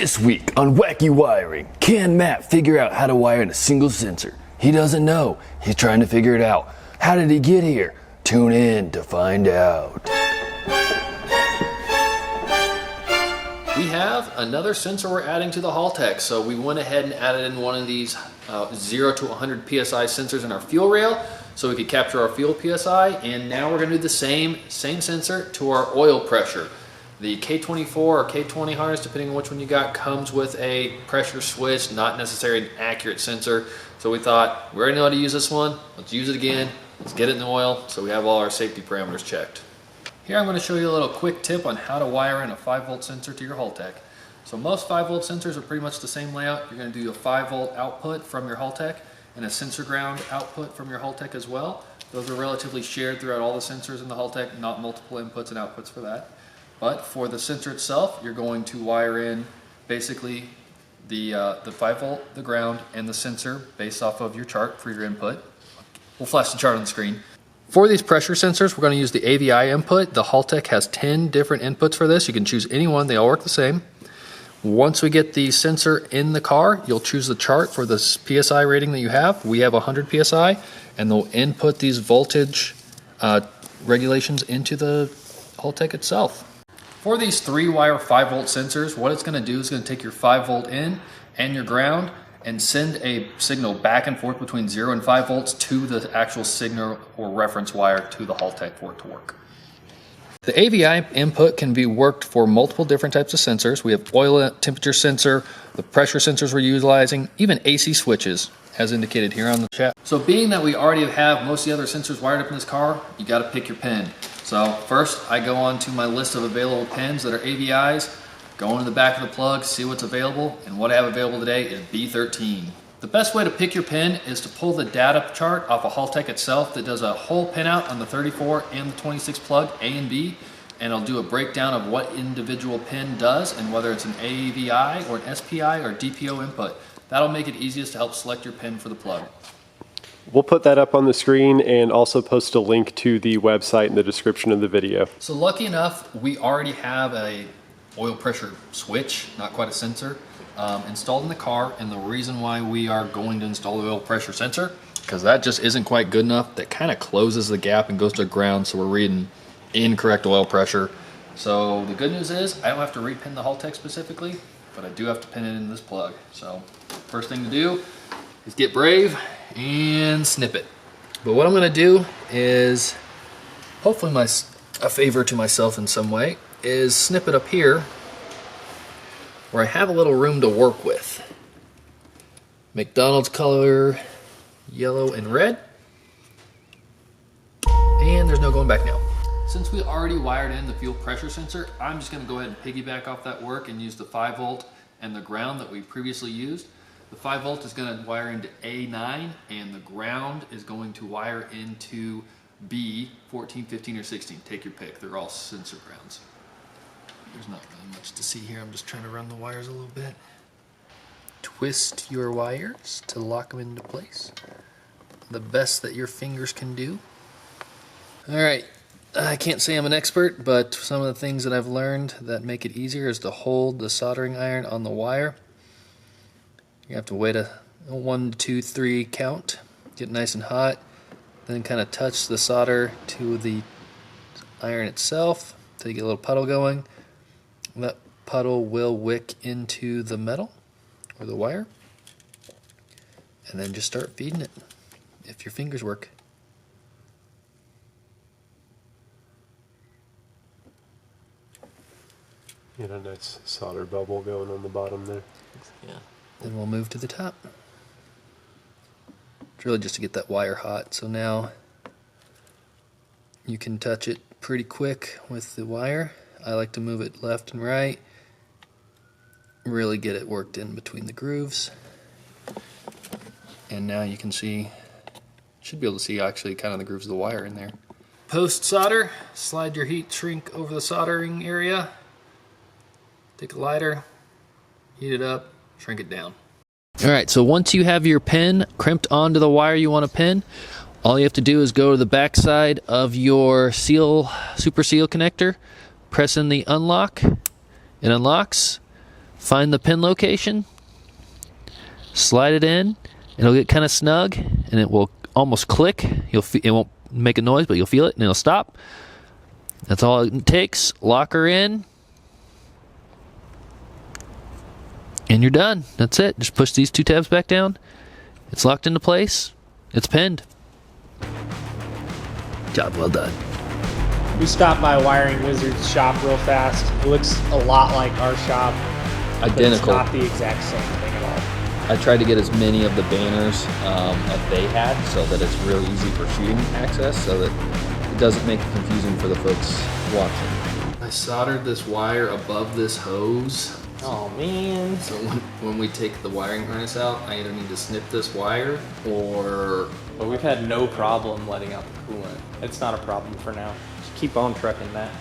This week on Wacky Wiring, can Matt figure out how to wire in a single sensor? He doesn't know. He's trying to figure it out. How did he get here? Tune in to find out. We have another sensor we're adding to the Halltech. So we went ahead and added in one of these 0 to 100 PSI sensors in our fuel rail so we could capture our fuel PSI. And now we're going to do the same sensor to our oil pressure. The K24 or K20 harness, depending on which one you got, comes with a pressure switch, not necessarily an accurate sensor. So we thought, we already know how to use this one. Let's use it again. Let's get it in the oil so we have all our safety parameters checked. Here I'm going to show you a little quick tip on how to wire in a 5-volt sensor to your Halltech. So most 5-volt sensors are pretty much the same layout. You're going to do a 5-volt output from your Halltech and a sensor ground output from your Halltech as well. Those are relatively shared throughout all the sensors in the Halltech, not multiple inputs and outputs for that. But for the sensor itself, you're going to wire in basically the 5-volt, the ground, and the sensor based off of your chart for your input. We'll flash the chart on the screen. For these pressure sensors, we're going to use the AVI input. The Halltech has 10 different inputs for this. You can choose any one. They all work the same. Once we get the sensor in the car, you'll choose the chart for the PSI rating that you have. We have 100 PSI, and they'll input these voltage regulations into the Halltech itself. For these 3-wire 5-volt sensors, what it's going to do is going to take your 5-volt in and your ground and send a signal back and forth between 0 and 5 volts to the actual signal or reference wire to the Halltech for it to work. The AVI input can be worked for multiple different types of sensors. We have oil temperature sensor, the pressure sensors we're utilizing, even AC switches, as indicated here on the chat. So being that we already have most of the other sensors wired up in this car, you got to pick your pin. So first I go on to my list of available pins that are AVIs, go into the back of the plug, see what's available, and what I have available today is B13. The best way to pick your pin is to pull the data chart off of Halltech itself that does a whole pinout on the 34 and the 26 plug, A and B, and it'll do a breakdown of what individual pin does and whether it's an AVI or an SPI or DPO input. That'll make it easiest to help select your pin for the plug. We'll put that up on the screen and also post a link to the website in the description of the video. So lucky enough, we already have a oil pressure switch, not quite a sensor, installed in the car. And the reason why we are going to install the oil pressure sensor, because that just isn't quite good enough. That kind of closes the gap and goes to ground, so we're reading incorrect oil pressure. So the good news is I don't have to repin the Halltech specifically, but I do have to pin it in this plug. So first thing to do is get brave and snip it. But what I'm going to do is, hopefully a favor to myself in some way, is snip it up here where I have a little room to work with. McDonald's color, yellow and red. And there's no going back now. Since we already wired in the fuel pressure sensor, I'm just going to go ahead and piggyback off that work and use the 5-volt and the ground that we previously used. The 5-volt is going to wire into A9 and the ground is going to wire into B, 14, 15, or 16. Take your pick. They're all sensor grounds. There's not really much to see here. I'm just trying to run the wires a little bit. Twist your wires to lock them into place. The best that your fingers can do. All right. I can't say I'm an expert, but some of the things that I've learned that make it easier is to hold the soldering iron on the wire. You have to wait a 1, 2, 3 count, get nice and hot, then kind of touch the solder to the iron itself until you get a little puddle going. That puddle will wick into the metal or the wire, and then just start feeding it if your fingers work. You got a nice solder bubble going on the bottom there. Yeah. Then we'll move to the top. It's really just to get that wire hot. So now you can touch it pretty quick with the wire. I like to move it left and right. Really get it worked in between the grooves. And now you can see, should be able to see actually kind of the grooves of the wire in there. Post solder, slide your heat shrink over the soldering area. Take a lighter, heat it up, shrink it down. All right, so once you have your pin crimped onto the wire you want to pin, all you have to do is go to the back side of your super seal connector, press in the unlock, it unlocks, find the pin location, slide it in. It'll get kind of snug, and it will almost click. It won't make a noise, but you'll feel it, and it'll stop. That's all it takes. Lock her in, and you're done. That's it. Just push these 2 tabs back down. It's locked into place. It's pinned. Job well done. We stopped by Wiring Wizard's shop real fast. It looks a lot like our shop. But it's Identical. not the exact same thing at all. I tried to get as many of the banners as they had so that it's real easy for shooting access so that it doesn't make it confusing for the folks watching. I soldered this wire above this hose. Oh man. So when we take the wiring harness out, I either need to snip this wire or... But we've had no problem letting out the coolant. It's not a problem for now. Just keep on trucking that.